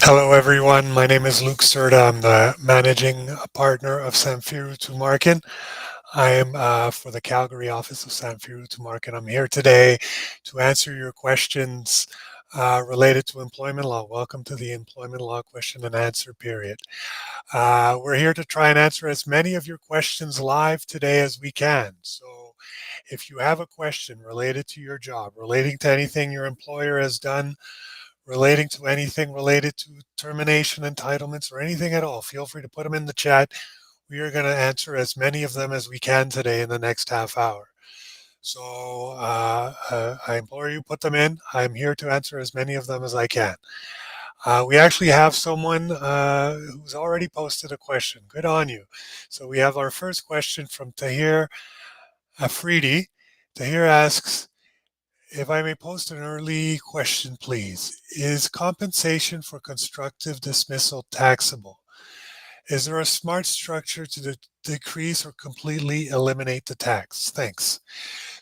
Hello, everyone. My name is Lluc Cerda. I'm the managing partner of Samfiru Tumarkin. I am for the Calgary office of Samfiru Tumarkin. I'm here today to answer your questions related to employment law. Welcome to the employment law question and answer period. We're here to try and answer as many of your questions live today as we can. So if you have a question related to your job, relating to anything your employer has done, relating to anything related to termination entitlements or anything at all, feel free to put them in the chat. We are going to answer as many of them as we can today in the next half hour. So I implore you, put them in. I'm here to answer as many of them as I can. We actually have someone who's already posted a question. Good on you. So we have our first question from Tahir Afridi. Tahir asks, if I may post an early question, please. Is compensation for constructive dismissal taxable? Is there a smart structure to decrease or completely eliminate the tax? Thanks.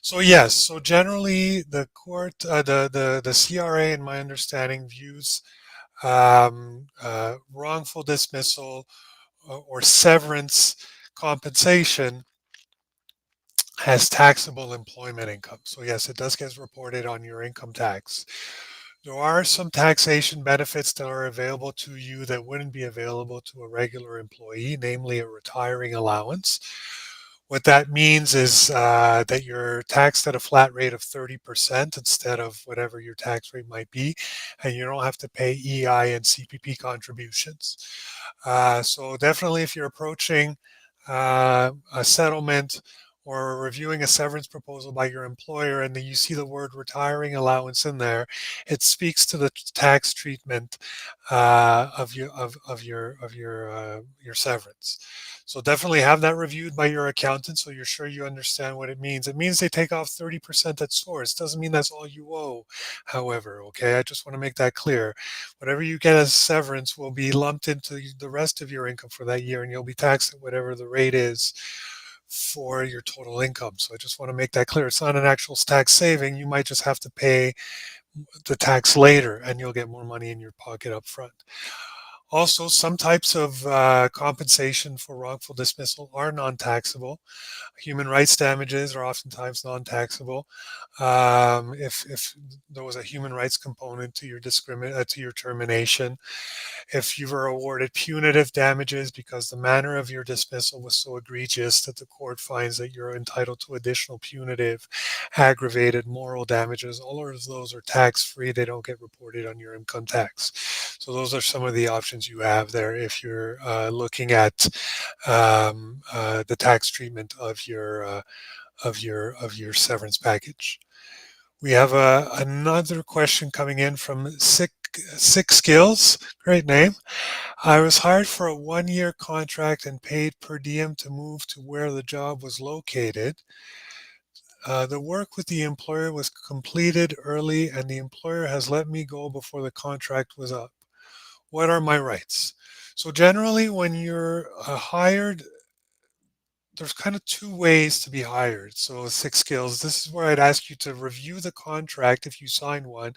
So yes, so generally the court, the CRA, in my understanding, views wrongful dismissal or severance compensation has taxable employment income. So yes, it does get reported on your income tax. There are some taxation benefits that are available to you that wouldn't be available to a regular employee, namely a retiring allowance. What that means is that you're taxed at a flat rate of 30% instead of whatever your tax rate might be, and you don't have to pay EI and CPP contributions. So definitely if you're approaching a settlement or reviewing a severance proposal by your employer and then you see the word retiring allowance in there, it speaks to the tax treatment of your severance. So definitely have that reviewed by your accountant so you're sure you understand what it means. It means they take off 30% at source. Doesn't mean that's all you owe, however, okay? I just want to make that clear. Whatever you get as severance will be lumped into the rest of your income for that year, and you'll be taxed at whatever the rate is for your total income. So I just want to make that clear. It's not an actual tax saving. You might just have to pay the tax later and you'll get more money in your pocket up front. Also, some types of compensation for wrongful dismissal are non-taxable. Human rights damages are oftentimes non-taxable. If there was a human rights component to your to your termination, if you were awarded punitive damages because the manner of your dismissal was so egregious that the court finds that you're entitled to additional punitive, aggravated moral damages, all of those are tax-free. They don't get reported on your income tax. So those are some of the options you have there if you're looking at the tax treatment of your severance package. We have another question coming in from Six Skills. Great name. I was hired for a 1-year contract and paid per diem to move to where the job was located. The work with the employer was completed early and the employer has let me go before the contract was up. What are my rights? So generally when you're hired, there's kind of two ways to be hired. So Six Skills, this is where I'd ask you to review the contract if you sign one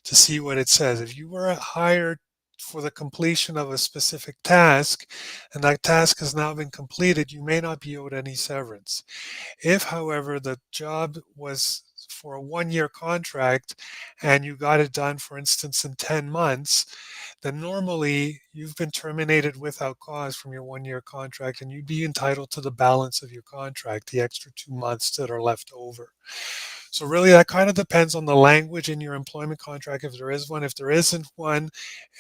to see what it says. If you were hired for the completion of a specific task and that task has now been completed, you may not be owed any severance. If, however, the job was for a 1-year contract and you got it done, for instance, in 10 months, then normally you've been terminated without cause from your 1-year contract and you'd be entitled to the balance of your contract, the extra 2 months that are left over. So really that kind of depends on the language in your employment contract, if there is one. If there isn't one,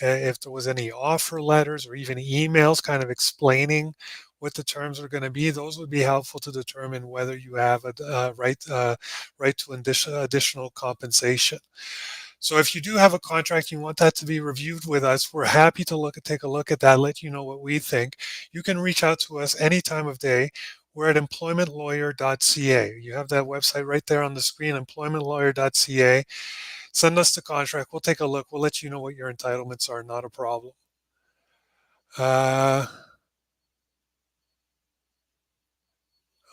if there was any offer letters or even emails kind of explaining what the terms are going to be, those would be helpful to determine whether you have a right to additional compensation. So if you do have a contract, you want that to be reviewed with us, we're happy to take a look at that, let you know what we think. You can reach out to us any time of day. We're at employmentlawyer.ca. You have that website right there on the screen, employmentlawyer.ca. Send us the contract. We'll take a look. We'll let you know what your entitlements are. Not a problem.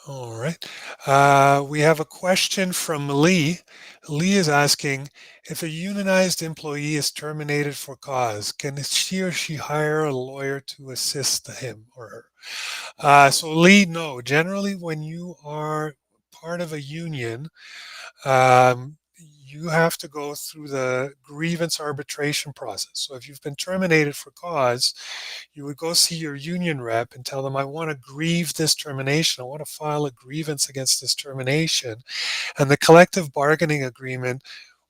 All right. We have a question from Lee. Lee is asking, if a unionized employee is terminated for cause, can she or she hire a lawyer to assist him or her? So Lee, no. Generally, when you are part of a union, you have to go through the grievance arbitration process. So if you've been terminated for cause, you would go see your union rep and tell them, I want to grieve this termination. I want to file a grievance against this termination. And the collective bargaining agreement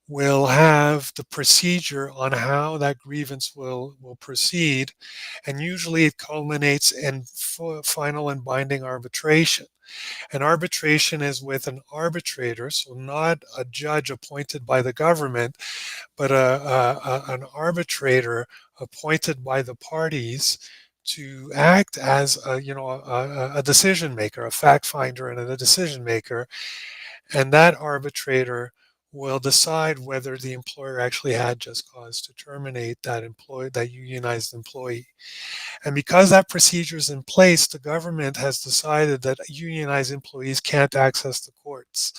will have the procedure on how that grievance will proceed. And usually it culminates in final and binding arbitration. And arbitration is with an arbitrator, so not a judge appointed by the government, but an arbitrator appointed by the parties to act as a decision maker, a fact finder, and a decision maker. And that arbitrator will decide whether the employer actually had just cause to terminate that unionized employee. And because that procedure is in place, the government has decided that unionized employees can't access the courts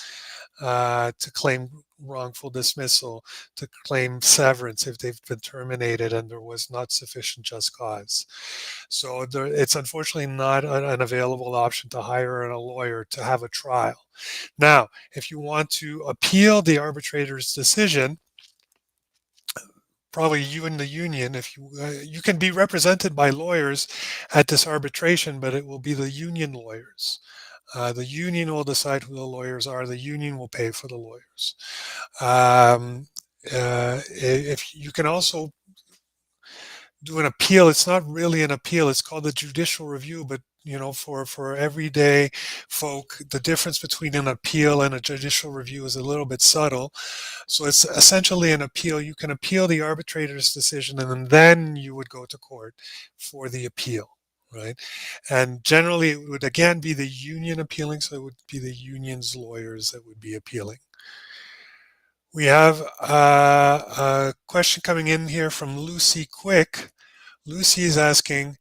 to claim wrongful dismissal, to claim severance if they've been terminated and there was not sufficient just cause. So it's unfortunately not an available option to hire a lawyer to have a trial. Now, if you want to appeal the arbitrator's decision, probably you and the union, if you can be represented by lawyers at this arbitration, but it will be the union lawyers. The union will decide who the lawyers are. The union will pay for the lawyers. If you can also do an appeal, it's not really an appeal. It's called the judicial review, but for everyday folk, the difference between an appeal and a judicial review is a little bit subtle. So it's essentially an appeal. You can appeal the arbitrator's decision, and then you would go to court for the appeal, right? And generally, it would again be the union appealing, so it would be the union's lawyers that would be appealing. We have a question coming in here from Lucy Quick. Lucy is asking,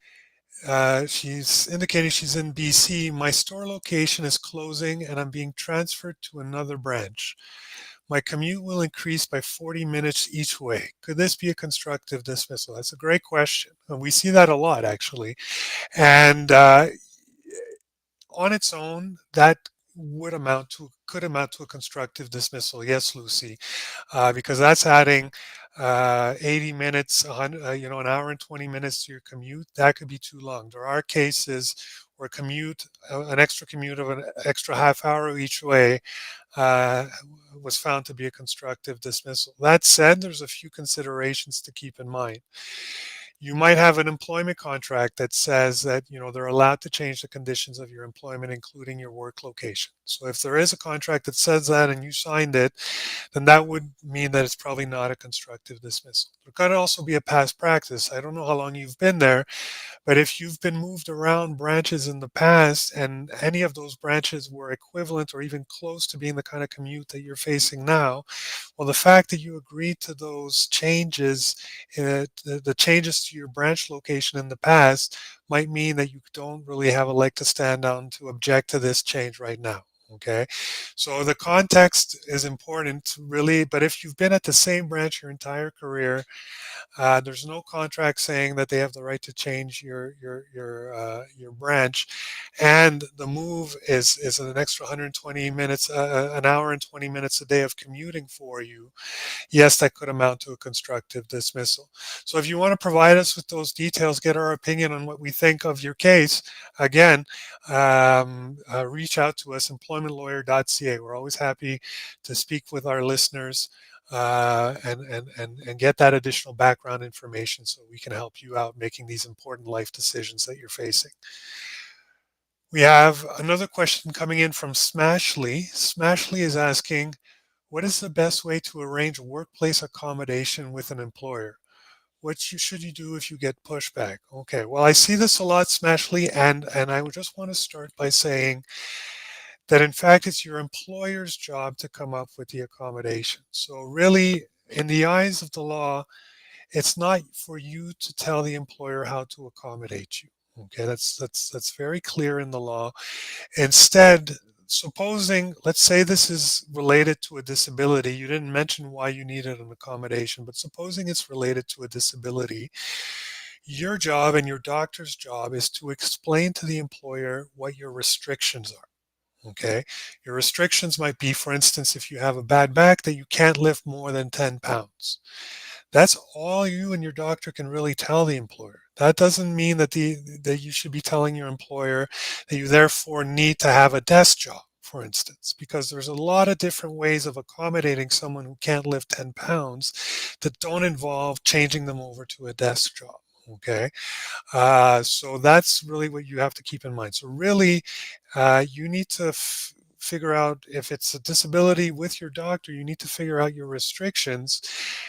she's indicating she's in BC. My store location is closing and I'm being transferred to another branch. My commute will increase by 40 minutes each way. Could this be a constructive dismissal? That's a great question. And we see that a lot, actually. And on its own, that could amount to a constructive dismissal. Yes, Lucy, because that's adding 80 minutes, an hour and 20 minutes to your commute. That could be too long. There are cases where an extra commute of an extra half hour each way uh, was found to be a constructive dismissal. That said, there's a few considerations to keep in mind. You might have an employment contract that says that they're allowed to change the conditions of your employment, including your work location. So if there is a contract that says that and you signed it, then that would mean that it's probably not a constructive dismissal. There could also be a past practice. I don't know how long you've been there, but if you've been moved around branches in the past and any of those branches were equivalent or even close to being the kind of commute that you're facing now, well, the fact that you agreed to those changes, the changes to your branch location in the past, might mean that you don't really have a leg to stand on to object to this change right now. Okay, so the context is important, really. But if you've been at the same branch your entire career, there's no contract saying that they have the right to change your branch, and the move is an extra 120 minutes, an hour and 20 minutes a day of commuting for you. Yes, that could amount to a constructive dismissal. So if you want to provide us with those details, get our opinion on what we think of your case, again, reach out to us, employmentlawyer.ca. We're always happy to speak with our listeners and get that additional background information so we can help you out making these important life decisions that you're facing. We have another question coming in from Smashley. Smashley is asking, what is the best way to arrange workplace accommodation with an employer? What should you do if you get pushback? Okay, well, I see this a lot, Smashley, and I just want to start by saying that in fact it's your employer's job to come up with the accommodation. So really, in the eyes of the law, it's not for you to tell the employer how to accommodate you. Okay, that's very clear in the law. Instead, supposing, let's say this is related to a disability. You didn't mention why you needed an accommodation, but supposing it's related to a disability, your job and your doctor's job is to explain to the employer what your restrictions are. Okay. Your restrictions might be, for instance, if you have a bad back, that you can't lift more than 10 pounds. That's all you and your doctor can really tell the employer. That doesn't mean that you should be telling your employer that you therefore need to have a desk job, for instance, because there's a lot of different ways of accommodating someone who can't lift 10 pounds that don't involve changing them over to a desk job. Okay. So that's really what you have to keep in mind. So really, you need to figure out if it's a disability with your doctor, you need to figure out your restrictions.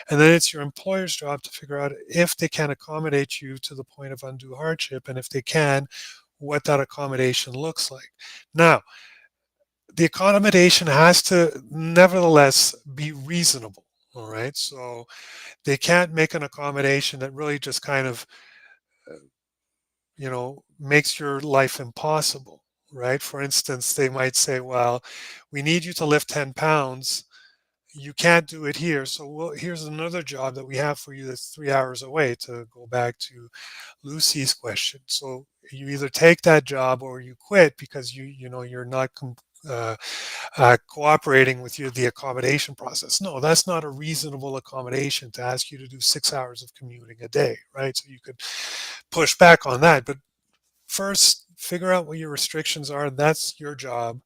And then it's your employer's job to figure out if they can accommodate you to the point of undue hardship. And if they can, what that accommodation looks like. Now, the accommodation has to nevertheless be reasonable. All right. So they can't make an accommodation that really just kind of makes your life impossible, right? For instance, they might say, well, we need you to lift 10 pounds. You can't do it here. So here's another job that we have for you that's 3 hours away, to go back to Lucy's question. So you either take that job or you quit because you're not cooperating with the accommodation process. No, that's not a reasonable accommodation to ask you to do 6 hours of commuting a day, right? So you could push back on that. But first, figure out what your restrictions are. That's your job.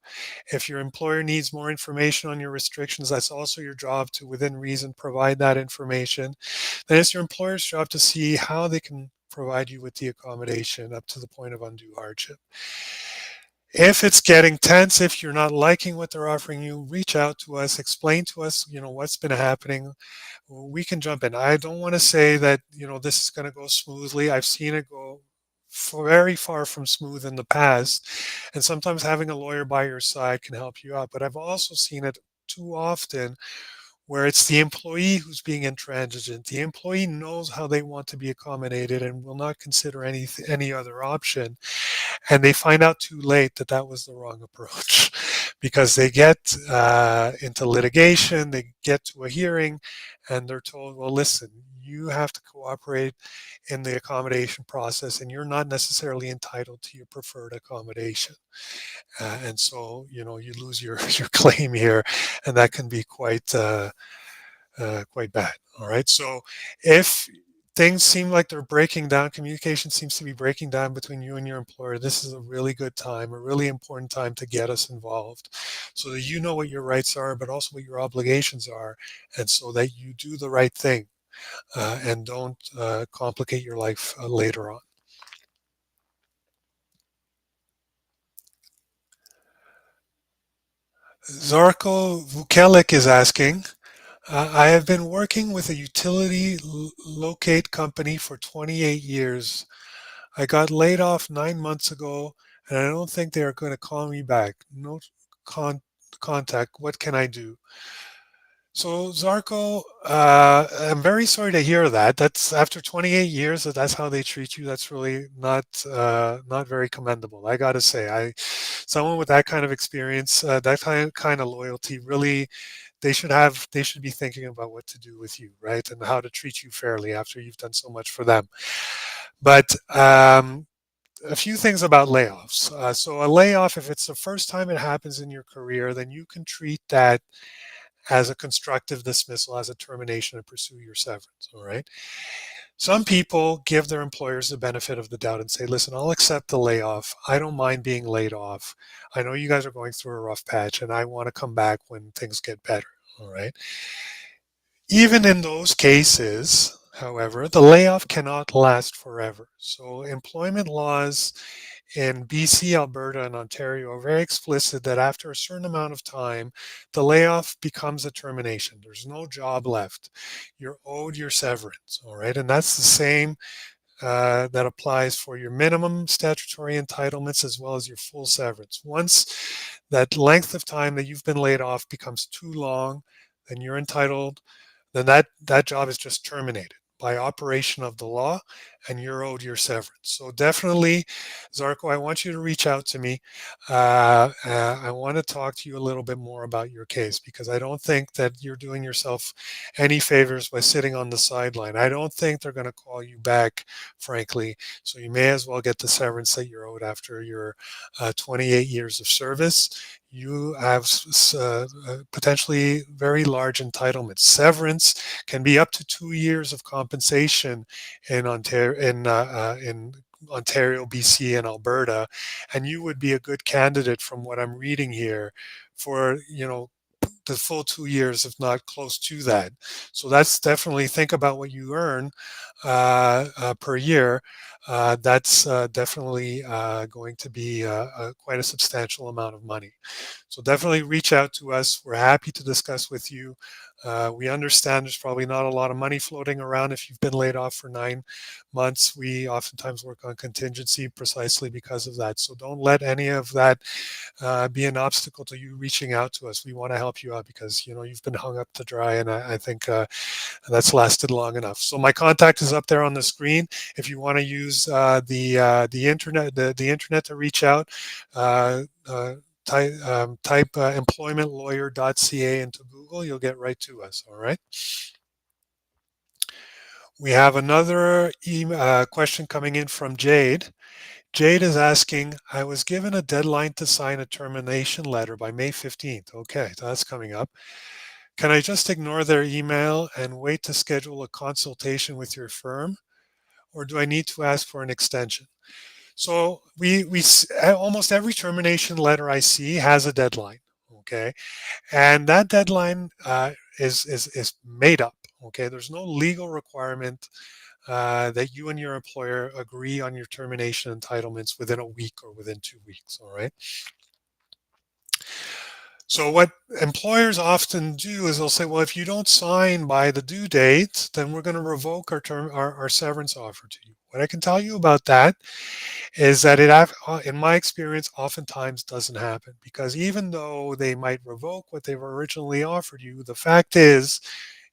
If your employer needs more information on your restrictions, that's also your job to, within reason, provide that information. Then it's your employer's job to see how they can provide you with the accommodation up to the point of undue hardship. If it's getting tense, if you're not liking what they're offering you, reach out to us, explain to us, what's been happening. We can jump in. I don't want to say that, this is going to go smoothly. I've seen it go very far from smooth in the past. And sometimes having a lawyer by your side can help you out. But I've also seen it too often where it's the employee who's being intransigent. The employee knows how they want to be accommodated and will not consider any other option. And they find out too late that that was the wrong approach because they get into litigation, they get to a hearing, and they're told, well, listen, you have to cooperate in the accommodation process, and you're not necessarily entitled to your preferred accommodation. And so, you lose your, your claim here, and that can be quite bad. All right. So if things seem like they're breaking down, communication seems to be breaking down between you and your employer, this is a really good time, a really important time to get us involved so that you know what your rights are, but also what your obligations are, and so that you do the right thing and don't complicate your life later on. Zarko Vukelik is asking, I have been working with a utility locate company for 28 years. I got laid off 9 months ago, and I don't think they are going to call me back. No con- contact. What can I do? So Zarko, I'm very sorry to hear that. That's after 28 years that's how they treat you. That's really not very commendable. I got to say, someone with that kind of experience, that kind of loyalty, really, they should be thinking about what to do with you, right, and how to treat you fairly after you've done so much for them. But a few things about layoffs. So a layoff, if it's the first time it happens in your career, then you can treat that as a constructive dismissal, as a termination, and pursue your severance. All right. Some people give their employers the benefit of the doubt and say, listen, I'll accept the layoff. I don't mind being laid off. I know you guys are going through a rough patch and I want to come back when things get better. All right. Even in those cases, however, the layoff cannot last forever. So employment laws in BC, Alberta, and Ontario are very explicit that after a certain amount of time, the layoff becomes a termination. There's no job left. You're owed your severance, all right? And that's the same that applies for your minimum statutory entitlements as well as your full severance. Once that length of time that you've been laid off becomes too long, then you're entitled, then that job is just terminated by operation of the law, and you're owed your severance. So definitely, Zarko, I want you to reach out to me. I want to talk to you a little bit more about your case because I don't think that you're doing yourself any favors by sitting on the sideline. I don't think they're going to call you back, frankly. So you may as well get the severance that you're owed after your 28 years of service. You have potentially very large entitlements. Severance can be up to 2 years of compensation in Ontario, BC, and Alberta, and you would be a good candidate from what I'm reading here for the full 2 years, if not close to that. So that's definitely think about what you earn per year. That's definitely going to be quite a substantial amount of money. So definitely reach out to us. We're happy to discuss with you. We understand there's probably not a lot of money floating around if you've been laid off for 9 months. We oftentimes work on contingency precisely because of that. So don't let any of that be an obstacle to you reaching out to us. We want to help you out because you've been hung up to dry, and I think that's lasted long enough. So my contact is up there on the screen. If you want to use the internet, the internet to reach out. Uh, uh, type employmentlawyer.ca into Google, you'll get right to us. All right. We have another question coming in from Jade. Jade is asking, I was given a deadline to sign a termination letter by May 15th. Okay, so that's coming up. Can I just ignore their email and wait to schedule a consultation with your firm? Or do I need to ask for an extension? So almost every termination letter I see has a deadline. Okay. And that deadline is made up. Okay. There's no legal requirement that you and your employer agree on your termination entitlements within a week or within 2 weeks. All right. So what employers often do is they'll say, well, if you don't sign by the due date, then we're going to revoke our severance offer to you. What I can tell you about that is that in my experience, oftentimes doesn't happen because even though they might revoke what they've originally offered you, the fact is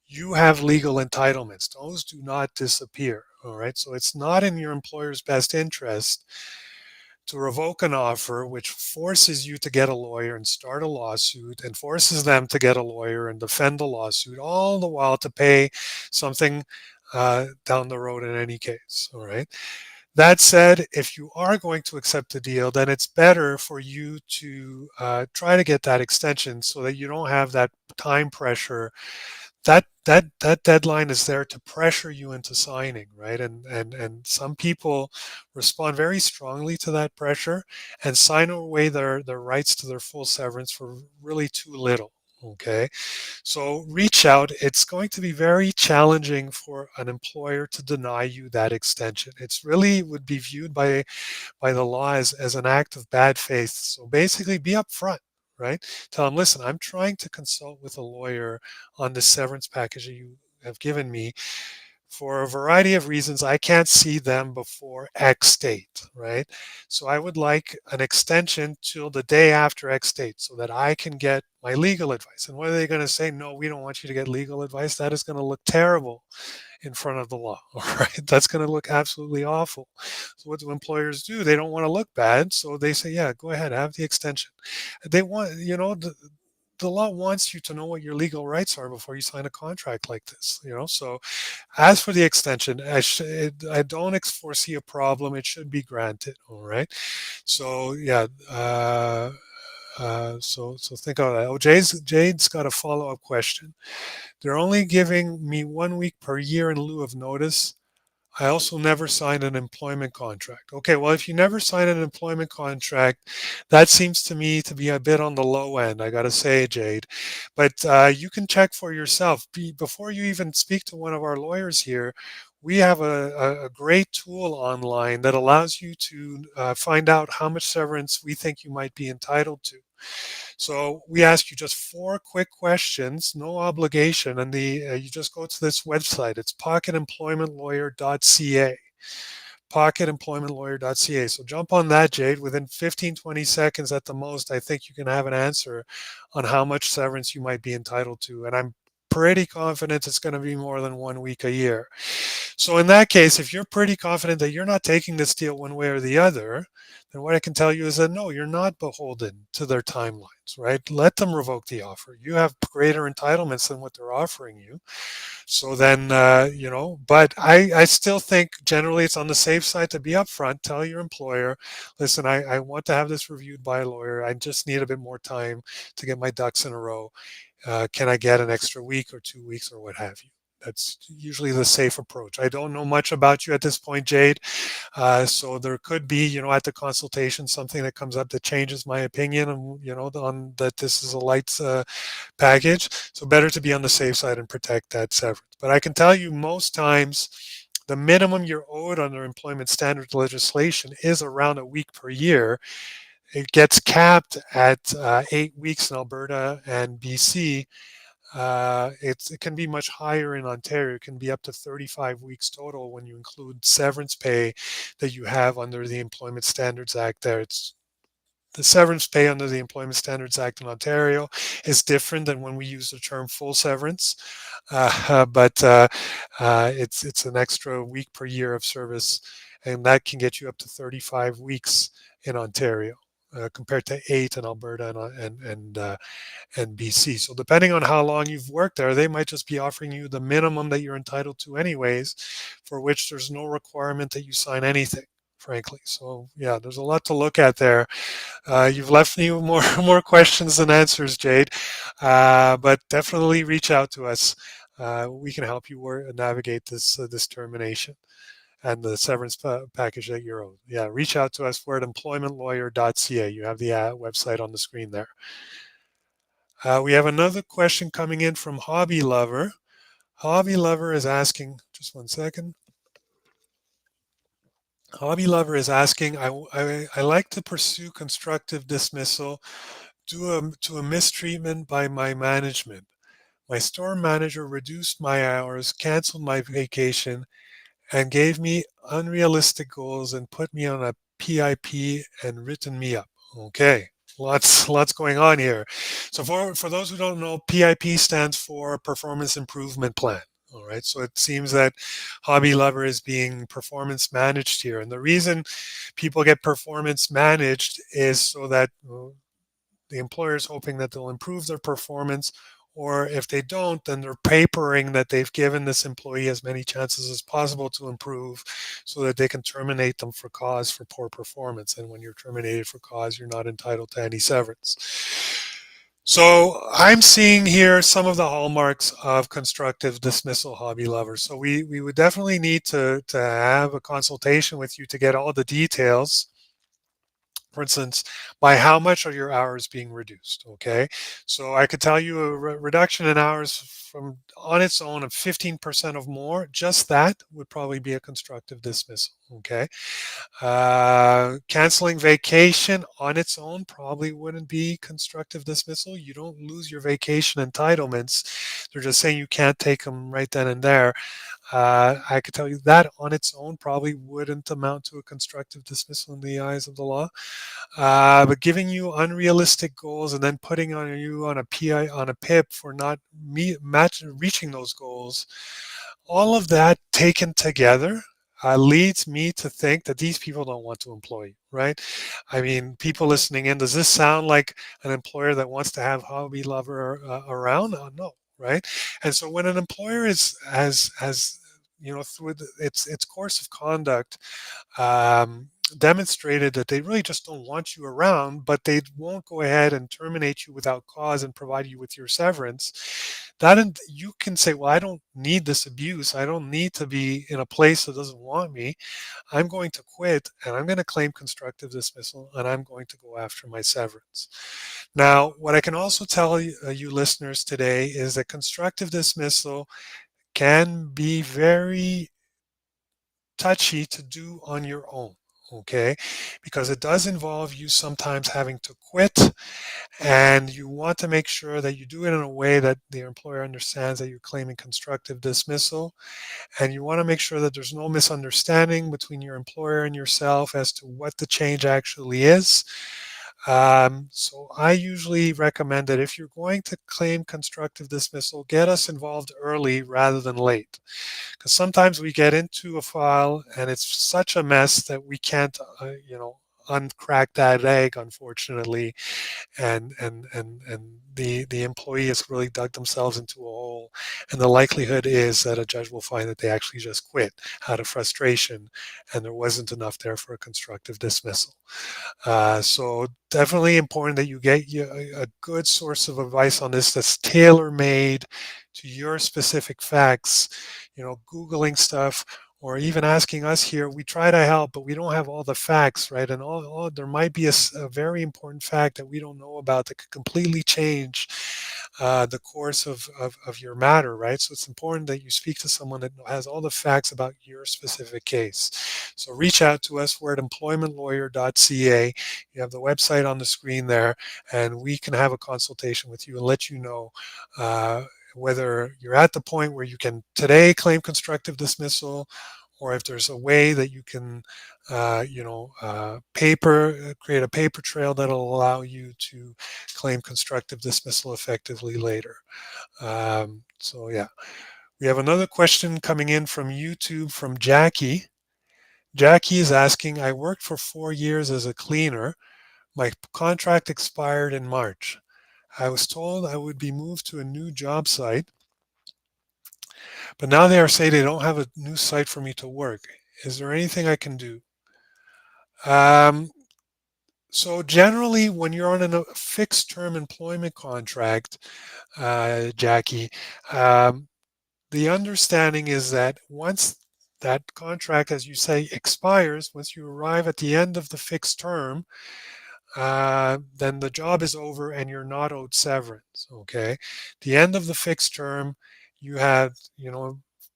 you have legal entitlements. Those do not disappear. All right. So it's not in your employer's best interest to revoke an offer, which forces you to get a lawyer and start a lawsuit and forces them to get a lawyer and defend the lawsuit, all the while to pay something down the road in any case. All right. That said, if you are going to accept the deal, then it's better for you to try to get that extension so that you don't have that time pressure. That deadline is there to pressure you into signing, right? And some people respond very strongly to that pressure and sign away their rights to their full severance for really too little. Okay. So reach out. It's going to be very challenging for an employer to deny you that extension. It's really would be viewed by the law as an act of bad faith. So basically be upfront, right? Tell them, listen, I'm trying to consult with a lawyer on the severance package that you have given me. For a variety of reasons, I can't see them before X date, right? So I would like an extension till the day after X date so that I can get my legal advice. And what are they going to say? No, we don't want you to get legal advice. That is going to look terrible in front of the law. All right. That's going to look absolutely awful. So what do employers do? They don't want to look bad. So they say, yeah, go ahead, have the extension. They want, the law wants you to know what your legal rights are before you sign a contract like this. So as for the extension, I don't foresee a problem. It should be granted. All right. So yeah. So think of that. Oh, Jade's got a follow-up question. They're only giving me 1 week per year in lieu of notice. I also never signed an employment contract. Okay, well, if you never sign an employment contract, that seems to me to be a bit on the low end, I got to say, Jade. But you can check for yourself. Before you even speak to one of our lawyers here, we have a great tool online that allows you to find out how much severance we think you might be entitled to. So we ask you just 4 quick questions, no obligation, and you just go to this website. It's pocketemploymentlawyer.ca. Pocketemploymentlawyer.ca. So jump on that, Jade. Within 15, 20 seconds at the most, I think you can have an answer on how much severance you might be entitled to. And I'm pretty confident it's going to be more than 1 week a year. So in that case, if you're pretty confident that you're not taking this deal one way or the other, then what I can tell you is that no, you're not beholden to their timelines, right? Let them revoke the offer. You have greater entitlements than what they're offering you. So then, but I still think generally it's on the safe side to be upfront. Tell your employer, listen, I want to have this reviewed by a lawyer. I just need a bit more time to get my ducks in a row. Can I get an extra week or 2 weeks or what have you? That's usually the safe approach. I don't know much about you at this point, Jade. So there could be, at the consultation, something that comes up that changes my opinion, and on that this is a light package. So better to be on the safe side and protect that severance. But I can tell you, most times, the minimum you're owed under employment standards legislation is around a week per year. It gets capped at 8 weeks in Alberta and BC. It can be much higher in Ontario. It can be up to 35 weeks total when you include severance pay that you have under the Employment Standards Act there. It's the severance pay under the Employment Standards Act in Ontario is different than when we use the term full severance, but it's an extra week per year of service, and that can get you up to 35 weeks in Ontario. Compared to 8 in Alberta and BC. So depending on how long you've worked there, they might just be offering you the minimum that you're entitled to anyways, for which there's no requirement that you sign anything, frankly. So yeah, there's a lot to look at there. You've left me more more questions than answers, Jade, but definitely reach out to us. We can help you navigate this termination and the severance package that you're owed. Yeah, reach out to us. We're at employmentlawyer.ca. You have the website on the screen there. We have another question coming in from Hobby Lover. Hobby Lover is asking, just one second. Hobby Lover is asking, I like to pursue constructive dismissal due to a mistreatment by my management. My store manager reduced my hours, canceled my vacation, and gave me unrealistic goals and put me on a PIP and written me up. Okay, lots going on here. So for those who don't know, PIP stands for Performance Improvement Plan. All right, so it seems that Hobby Lover is being performance managed here, and the reason people get performance managed is so that the employer is hoping that they'll improve their performance, or if they don't, then they're papering that they've given this employee as many chances as possible to improve so that they can terminate them for cause for poor performance. And when you're terminated for cause, you're not entitled to any severance. So I'm seeing here some of the hallmarks of constructive dismissal, Hobby Lover. So we would definitely need to have a consultation with you to get all the details. For instance, by how much are your hours being reduced? Okay, so I could tell you a reduction in hours from on its own of 15% of more. Just that would probably be a constructive dismissal. Okay, canceling vacation on its own probably wouldn't be constructive dismissal. You don't lose your vacation entitlements. They're just saying you can't take them right then and there. I could tell you that on its own probably wouldn't amount to a constructive dismissal in the eyes of the law. But giving you unrealistic goals and then putting on you on a PIP for not reaching those goals, all of that taken together leads me to think that these people don't want to employ you, right? I mean, people listening in, does this sound like an employer that wants to have Hobby Lover around? No, right? And so when an employer has through its course of conduct demonstrated that they really just don't want you around, but they won't go ahead and terminate you without cause and provide you with your severance, that you can say, well, I don't need this abuse. I don't need to be in a place that doesn't want me. I'm going to quit and I'm going to claim constructive dismissal and I'm going to go after my severance. Now, what I can also tell you listeners today is that constructive dismissal can be very touchy to do on your own. Okay, because it does involve you sometimes having to quit, and you want to make sure that you do it in a way that the employer understands that you're claiming constructive dismissal, and you want to make sure that there's no misunderstanding between your employer and yourself as to what the change actually is. So I usually recommend that if you're going to claim constructive dismissal, get us involved early rather than late. Because sometimes we get into a file and it's such a mess that we can't, uncrack that egg, unfortunately, and the employee has really dug themselves into a hole, and the likelihood is that a judge will find that they actually just quit out of frustration, and there wasn't enough there for a constructive dismissal. So definitely important that you get a good source of advice on this that's tailor made to your specific facts. Googling stuff or even asking us here, we try to help, but we don't have all the facts, right? And there might be a very important fact that we don't know about that could completely change the course of your matter, right? So it's important that you speak to someone that has all the facts about your specific case. So reach out to us. We're at employmentlawyer.ca. You have the website on the screen there, and we can have a consultation with you and let you know whether you're at the point where you can today claim constructive dismissal, or if there's a way that you can, create a paper trail that'll allow you to claim constructive dismissal effectively later. So yeah, we have another question coming in from YouTube from Jackie. Jackie is asking, I worked for 4 years as a cleaner. My contract expired in March. I was told I would be moved to a new job site, but now they are saying they don't have a new site for me to work. Is there anything I can do? Um, so generally, when you're on a fixed term employment contract, Jackie, um, the understanding is that once that contract, as you say, expires, once you arrive at the end of the fixed term, then the job is over and you're not owed severance. Okay, the end of the fixed term, you had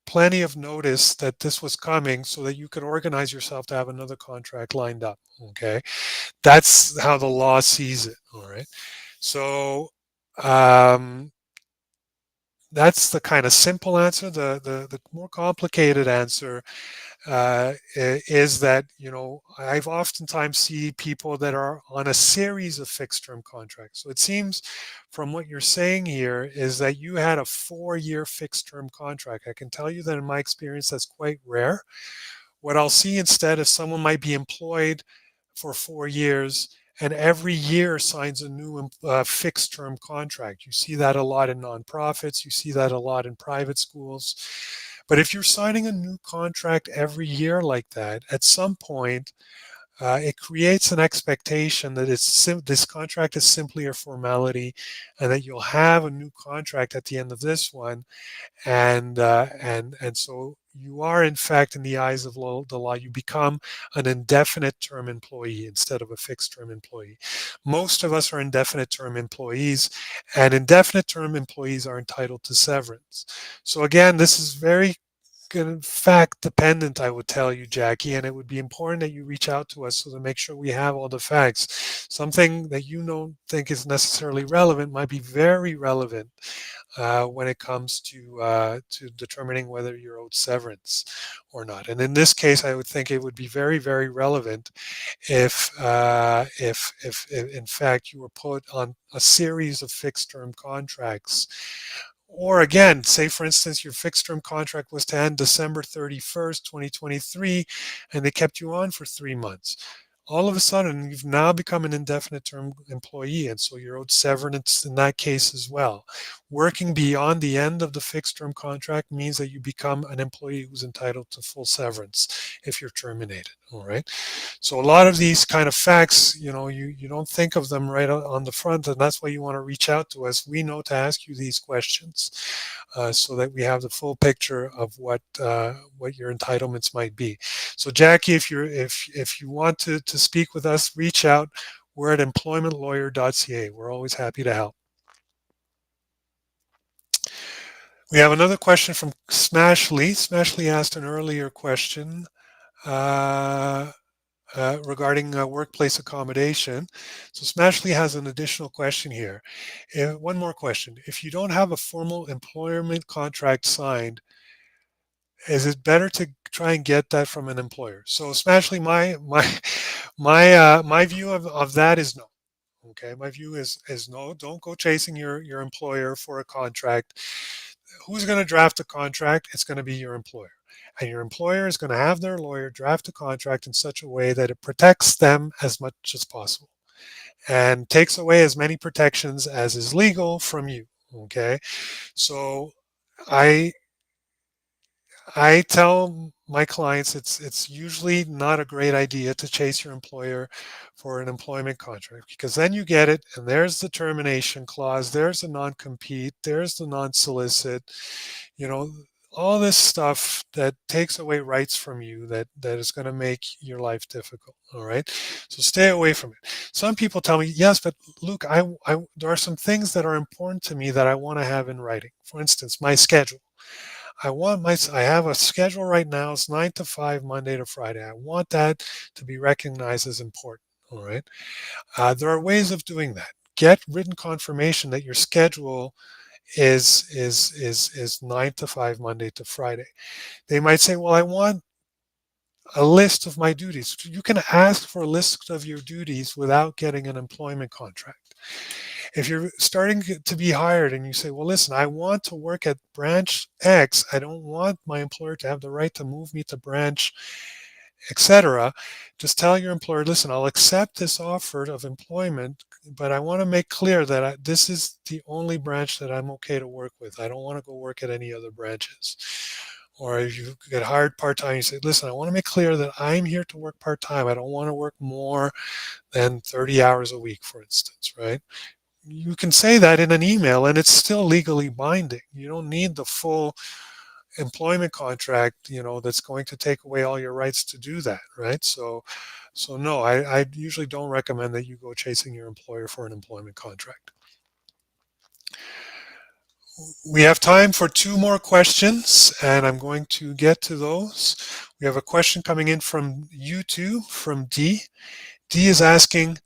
plenty of notice that this was coming, so that you could organize yourself to have another contract lined up. Okay, that's how the law sees it. All right, so. Um, that's the kind of simple answer. The more complicated answer is that I've oftentimes see people that are on a series of fixed term contracts. So it seems from what you're saying here is that you had a 4-year fixed term contract. I can tell you that in my experience that's quite rare. What I'll see instead is someone might be employed for 4 years and every year signs a new fixed term contract. You see that a lot in nonprofits, you see that a lot in private schools. But if you're signing a new contract every year like that, at some point, it creates an expectation that this contract is simply a formality, and that you'll have a new contract at the end of this one, and so you are in fact in the eyes of the law, you become an indefinite term employee instead of a fixed term employee. Most of us are indefinite term employees, and indefinite term employees are entitled to severance. So again, this is very fact dependent, I would tell you, Jackie, and it would be important that you reach out to us so to make sure we have all the facts. Something that you don't think is necessarily relevant might be very relevant when it comes to determining whether you're owed severance or not. And in this case, I would think it would be very, very relevant if in fact you were put on a series of fixed term contracts. Or again, say for instance, your fixed term contract was to end December 31st, 2023, and they kept you on for 3 months. All of a sudden, you've now become an indefinite term employee, and so you're owed severance in that case as well. Working beyond the end of the fixed term contract means that you become an employee who's entitled to full severance if you're terminated. All right. So a lot of these kind of facts, you don't think of them right on the front, and that's why you want to reach out to us. We know to ask you these questions so that we have the full picture of what your entitlements might be. So Jackie, if you want to speak with us, reach out. We're at employmentlawyer.ca. We're always happy to help. We have another question from Smashley. Smashley asked an earlier question regarding workplace accommodation. So Smashley has an additional question here. One more question. If you don't have a formal employment contract signed, is it better to try and get that from an employer? So Smashley, my view of that is no. Okay, my view is no, don't go chasing your employer for a contract. Who's going to draft a contract? It's going to be your employer. And your employer is going to have their lawyer draft a contract in such a way that it protects them as much as possible and takes away as many protections as is legal from you. Okay, so I I tell my clients it's usually not a great idea to chase your employer for an employment contract because then you get it and there's the termination clause, there's the non-compete, there's the non-solicit, you know, all this stuff that takes away rights from you that is going to make your life difficult. All right, so stay away from it. Some people tell me, yes, but Luke, I there are some things that are important to me that I want to have in writing. For instance, my schedule. I have a schedule right now. It's 9 to 5, Monday to Friday. I want that to be recognized as important. All right. There are ways of doing that. Get written confirmation that your schedule is 9 to 5, Monday to Friday. They might say, well, I want a list of my duties. You can ask for a list of your duties without getting an employment contract. If you're starting to be hired and you say, well, listen, I want to work at branch X, I don't want my employer to have the right to move me to branch, etc. Just tell your employer, listen, I'll accept this offer of employment, but I want to make clear that this is the only branch that I'm okay to work with. I don't want to go work at any other branches. Or if you get hired part-time, you say, listen, I want to make clear that I'm here to work part-time. I don't want to work more than 30 hours a week, for instance, right? You can say that in an email and it's still legally binding. You don't need the full employment contract, that's going to take away all your rights to do that, right? So no, I usually don't recommend that you go chasing your employer for an employment contract. We have time for two more questions, and I'm going to get to those. We have a question coming in from YouTube, from D. D is asking,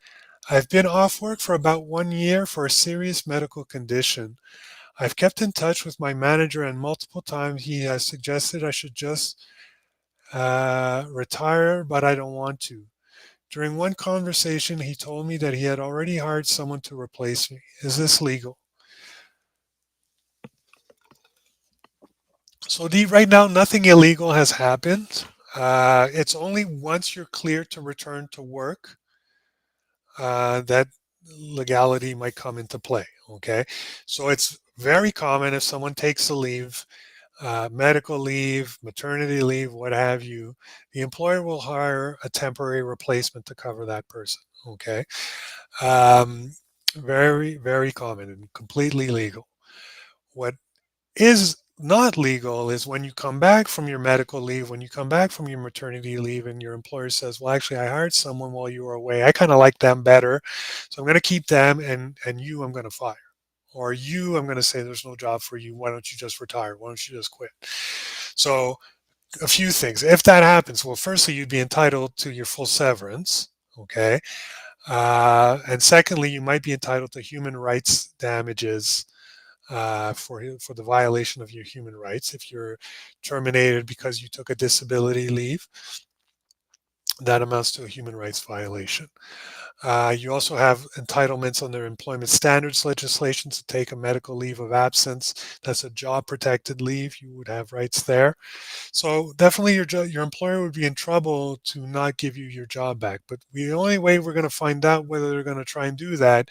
I've been off work for about 1 year for a serious medical condition. I've kept in touch with my manager, and multiple times he has suggested I should just retire, but I don't want to. During one conversation, he told me that he had already hired someone to replace me. Is this legal? So, right now, nothing illegal has happened. It's only once you're cleared to return to work that legality might come into play. Okay, so it's very common if someone takes a leave, medical leave, maternity leave, what have you, the employer will hire a temporary replacement to cover that person. Okay, um, very, very common and completely legal. What is not legal is when you come back from your medical leave, when you come back from your maternity leave, and your employer says, well, actually, I hired someone while you were away. I kind of like them better. So I'm going to keep them, and you, I'm going to fire. Or you, I'm going to say there's no job for you. Why don't you just retire? Why don't you just quit? So a few things. If that happens, well, firstly, you'd be entitled to your full severance. Okay. And secondly, you might be entitled to human rights damages for the violation of your human rights. If you're terminated because you took a disability leave, that amounts to a human rights violation. You also have entitlements under employment standards legislation to take a medical leave of absence. That's a job protected leave. You would have rights there. So definitely your employer would be in trouble to not give you your job back. But the only way we're going to find out whether they're going to try and do that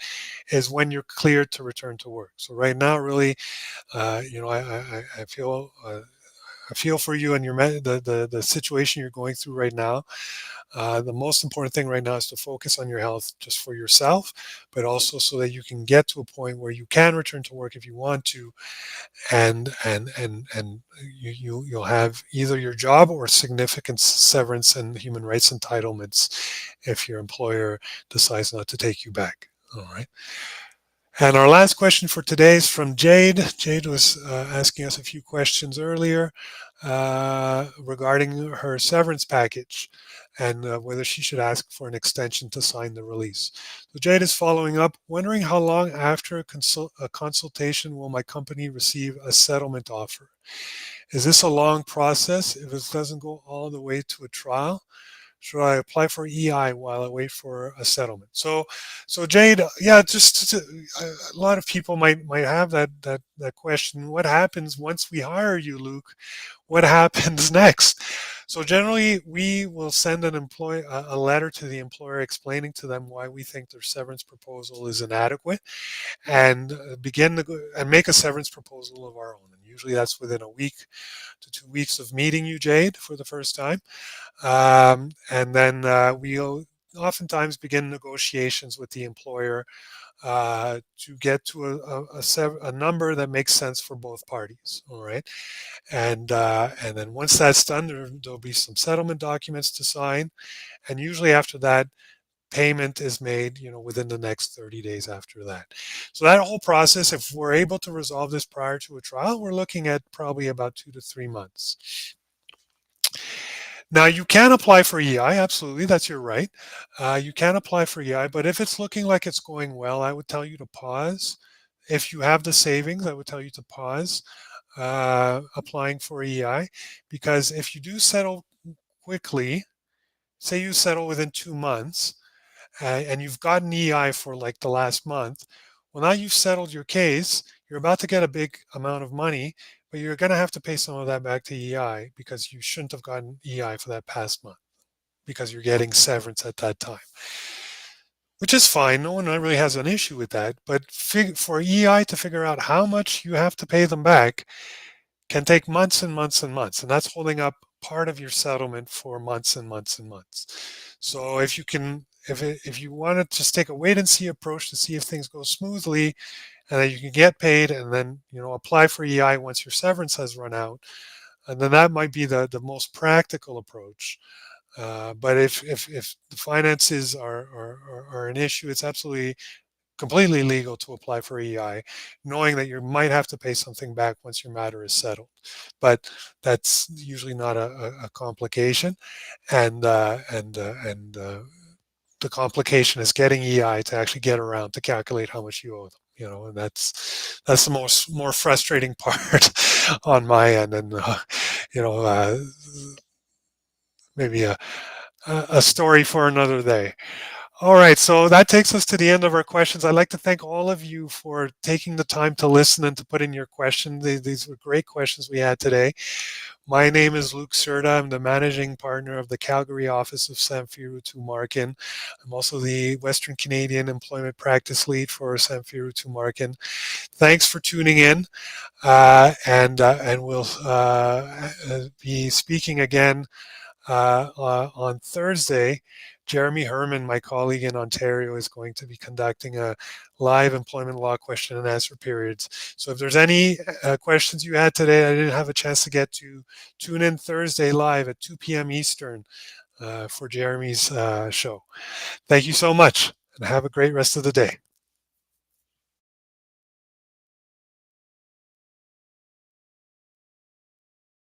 is when you're cleared to return to work. So right now, really, I feel. I feel for you and the situation you're going through right now. The most important thing right now is to focus on your health just for yourself, but also so that you can get to a point where you can return to work if you want to, and you'll have either your job or significant severance and human rights entitlements if your employer decides not to take you back. All right. And our last question for today is from Jade. Jade was asking us a few questions earlier regarding her severance package and whether she should ask for an extension to sign the release. So Jade is following up, wondering how long after a consultation will my company receive a settlement offer? Is this a long process if it doesn't go all the way to a trial? Should I apply for EI while I wait for a settlement? So Jade, yeah, a lot of people might have that question. What happens once we hire you, Luke? What happens next? So generally, we will send a letter to the employer explaining to them why we think their severance proposal is inadequate, and and make a severance proposal of our own. And usually, that's within a week to 2 weeks of meeting you, Jade, for the first time. And then we'll oftentimes begin negotiations with the employer to get to a number that makes sense for both parties. All right, and then once that's done, there'll be some settlement documents to sign, and usually after that, payment is made, within the next 30 days after that. So that whole process, if we're able to resolve this prior to a trial, we're looking at probably about 2 to 3 months. Now, you can apply for EI, absolutely, that's your right. You can apply for EI, but if it's looking like it's going well, I would tell you to pause. If you have the savings, I would tell you to pause applying for EI, because if you do settle quickly, say you settle within 2 months, and you've gotten EI for like the last month, well, now you've settled your case, you're about to get a big amount of money, but you're going to have to pay some of that back to EI because you shouldn't have gotten EI for that past month because you're getting severance at that time, which is fine. No one really has an issue with that. But for EI to figure out how much you have to pay them back can take months and months and months, and that's holding up part of your settlement for months and months and months. So if you want to just take a wait and see approach to see if things go smoothly, and then you can get paid, and then apply for EI once your severance has run out, and then that might be the most practical approach. But if the finances are an issue, it's absolutely completely legal to apply for EI, knowing that you might have to pay something back once your matter is settled. But that's usually not a complication, and the complication is getting EI to actually get around to calculate how much you owe them. And that's the more frustrating part on my end, and you know, uh, maybe a story for another day. All right, so that takes us to the end of our questions. I'd like to thank all of you for taking the time to listen and to put in your questions. These were great questions we had today. My name is Lluc Cerda. I'm the managing partner of the Calgary office of Samfiru Tumarkin. I'm also the Western Canadian Employment Practice Lead for Samfiru Tumarkin. Thanks for tuning in, and we'll be speaking again on Thursday. Jeremy Herman, my colleague in Ontario, is going to be conducting a live employment law question and answer periods. So if there's any questions you had today I didn't have a chance to get to, tune in Thursday live at 2 p.m. Eastern for Jeremy's show. Thank you so much, and have a great rest of the day.